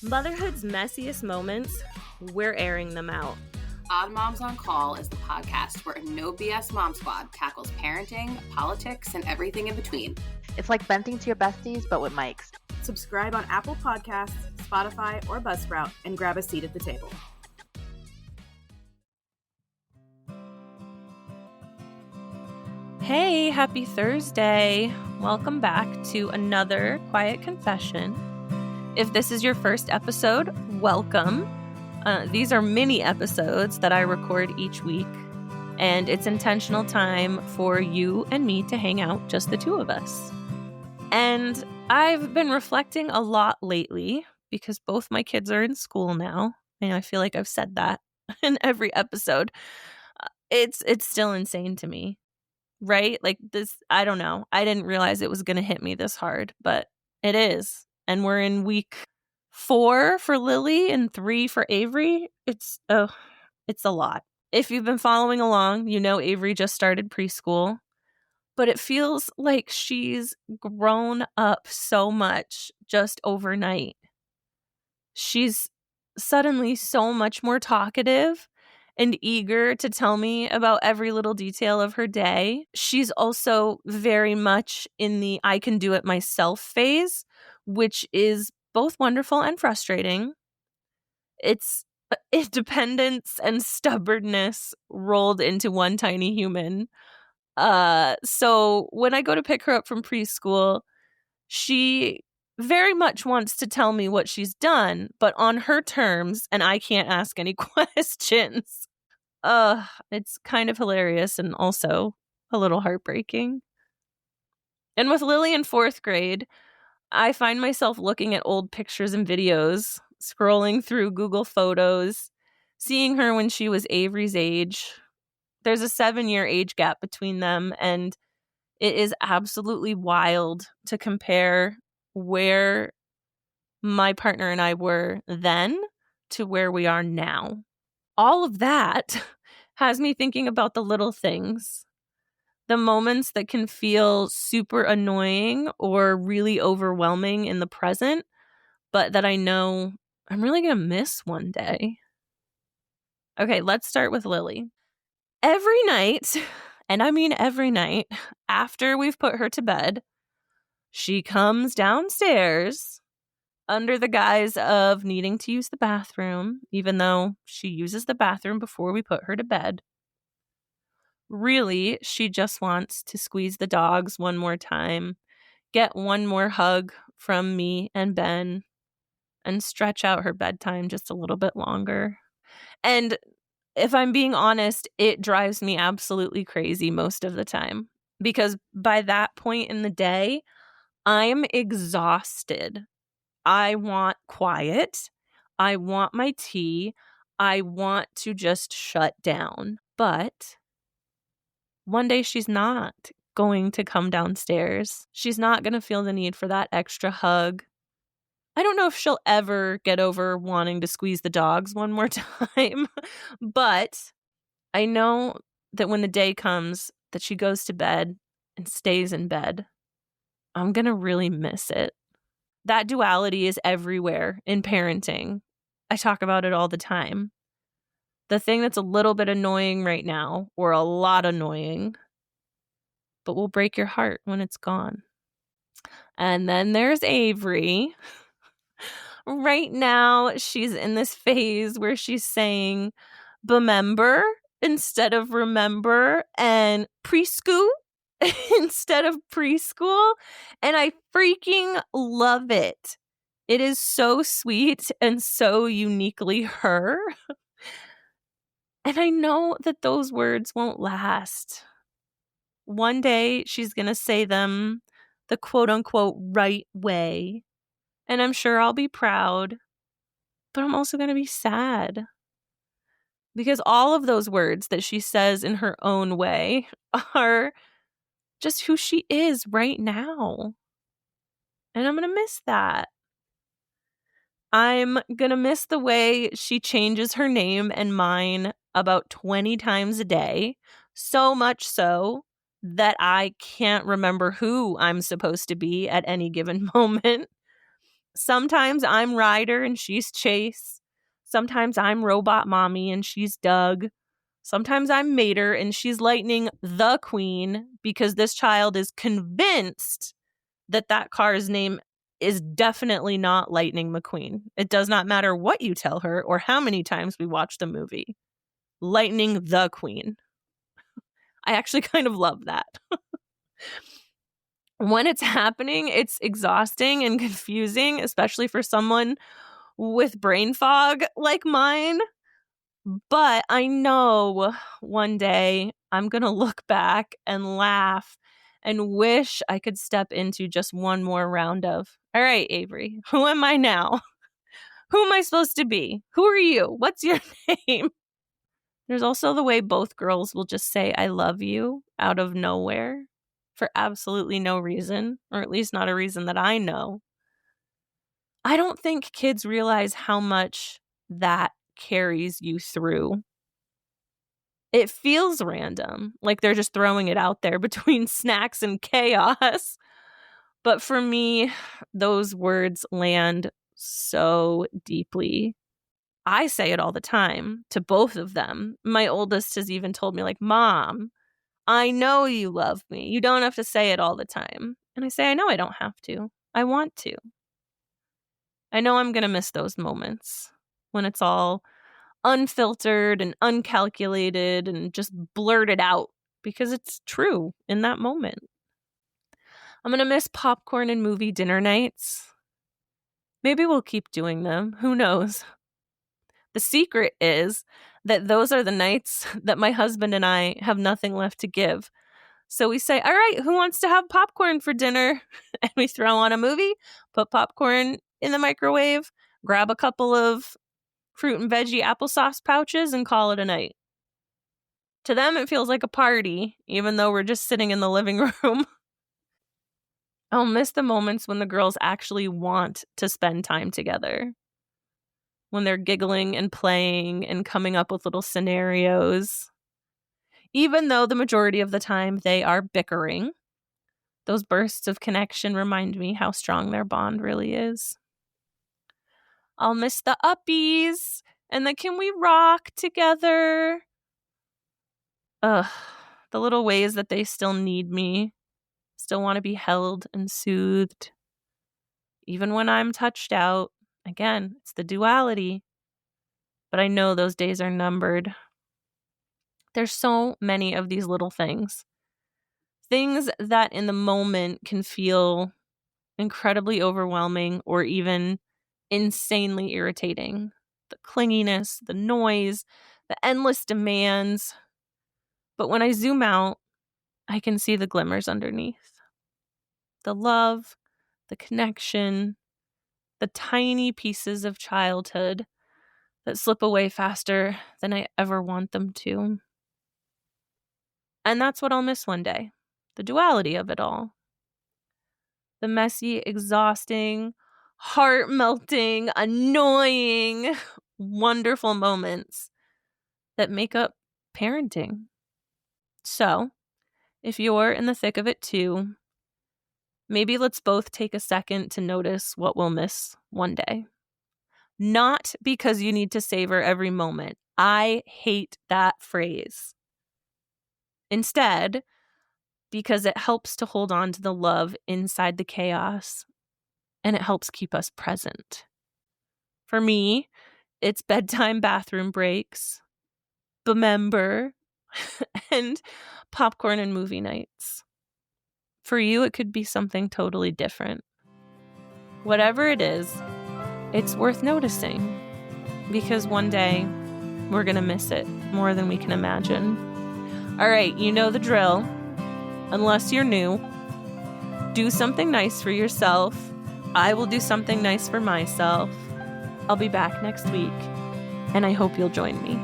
Motherhood's messiest moments, we're airing them out. Odd Moms on Call is the podcast where a no BS mom squad tackles parenting, politics, and everything in between. It's like venting to your besties, but with mics. Subscribe on Apple Podcasts, Spotify, or Buzzsprout and grab a seat at the table. Hey, happy Thursday. Welcome back to another Quiet Confession. If this is your first episode, welcome. These are mini episodes that I record each week, and it's intentional time for you and me to hang out, just the two of us. And I've been reflecting a lot lately because both my kids are in school now, and I feel like I've said that in every episode. It's still insane to me, right? Like this, I don't know. I didn't realize it was going to hit me this hard, but it is. And we're in week 4 for Lily and 3 for Avery. It's a lot. If you've been following along, you know Avery just started preschool, but it feels like she's grown up so much just overnight. She's suddenly so much more talkative and eager to tell me about every little detail of her day. She's also very much in the I can do it myself phase, which is both wonderful and frustrating. It's independence and stubbornness rolled into one tiny human. So when I go to pick her up from preschool, she very much wants to tell me what she's done, but on her terms, and I can't ask any questions. It's kind of hilarious and also a little heartbreaking. And with Lily in 4th grade, I find myself looking at old pictures and videos, scrolling through Google Photos, seeing her when she was Avery's age. There's a 7-year age gap between them, and it is absolutely wild to compare where my partner and I were then to where we are now. All of that has me thinking about the little things, the moments that can feel super annoying or really overwhelming in the present, but that I know I'm really going to miss one day. Okay, let's start with Lily. Every night, and I mean every night, after we've put her to bed, she comes downstairs under the guise of needing to use the bathroom, even though she uses the bathroom before we put her to bed. Really, she just wants to squeeze the dogs one more time, get one more hug from me and Ben, and stretch out her bedtime just a little bit longer. And if I'm being honest, it drives me absolutely crazy most of the time, because by that point in the day, I'm exhausted. I want quiet. I want my tea. I want to just shut down. But one day she's not going to come downstairs. She's not going to feel the need for that extra hug. I don't know if she'll ever get over wanting to squeeze the dogs one more time, but I know that when the day comes that she goes to bed and stays in bed, I'm going to really miss it. That duality is everywhere in parenting. I talk about it all the time. The thing that's a little bit annoying right now, or a lot annoying, but will break your heart when it's gone. And then there's Avery. Right now, she's in this phase where she's saying bemember instead of remember, and preschool instead of preschool. And I freaking love it. It is so sweet and so uniquely her. And I know that those words won't last. One day she's going to say them the quote unquote right way. And I'm sure I'll be proud, but I'm also going to be sad. Because all of those words that she says in her own way are just who she is right now. And I'm going to miss that. I'm going to miss the way she changes her name and mine about 20 times a day. So much so that I can't remember who I'm supposed to be at any given moment. Sometimes I'm Ryder and she's Chase. Sometimes I'm Robot Mommy and she's Doug. Sometimes I'm Mater and she's Lightning the Queen, because this child is convinced that that car's name is definitely not Lightning McQueen. It does not matter what you tell her or how many times we watch the movie. Lightning the Queen. I actually kind of love that. When it's happening, it's exhausting and confusing, especially for someone with brain fog like mine. But I know one day I'm going to look back and laugh and wish I could step into just one more round of, all right, Avery, who am I now? Who am I supposed to be? Who are you? What's your name? There's also the way both girls will just say, I love you out of nowhere for absolutely no reason, or at least not a reason that I know. I don't think kids realize how much that carries you through. It feels random, like they're just throwing it out there between snacks and chaos. But for me, those words land so deeply. I say it all the time to both of them. My oldest has even told me, like, Mom, I know you love me. You don't have to say it all the time. And I say, I know I don't have to. I want to. I know I'm going to miss those moments when it's all unfiltered and uncalculated and just blurted out, because it's true in that moment. I'm going to miss popcorn and movie dinner nights. Maybe we'll keep doing them. Who knows? The secret is that those are the nights that my husband and I have nothing left to give. So we say, all right, who wants to have popcorn for dinner? And we throw on a movie, put popcorn in the microwave, grab a couple of fruit and veggie applesauce pouches, and call it a night. To them, it feels like a party, even though we're just sitting in the living room. I'll miss the moments when the girls actually want to spend time together. When they're giggling and playing and coming up with little scenarios. Even though the majority of the time they are bickering, those bursts of connection remind me how strong their bond really is. I'll miss the uppies and the can we rock together? The little ways that they still need me, still want to be held and soothed. Even when I'm touched out, again, it's the duality. But I know those days are numbered. There's so many of these little things. Things that in the moment can feel incredibly overwhelming or even insanely irritating. The clinginess, the noise, the endless demands. But when I zoom out, I can see the glimmers underneath. The love, the connection, the tiny pieces of childhood that slip away faster than I ever want them to. And that's what I'll miss one day. The duality of it all. The messy, exhausting, heart-melting, annoying, wonderful moments that make up parenting. So, if you're in the thick of it too, maybe let's both take a second to notice what we'll miss one day. Not because you need to savor every moment. I hate that phrase. Instead, because it helps to hold on to the love inside the chaos, and it helps keep us present. For me, it's bedtime bathroom breaks, Bemember, and popcorn and movie nights. For you, it could be something totally different. Whatever it is, it's worth noticing, because one day we're going to miss it more than we can imagine. All right, you know the drill. Unless you're new, do something nice for yourself. I will do something nice for myself. I'll be back next week, and I hope you'll join me.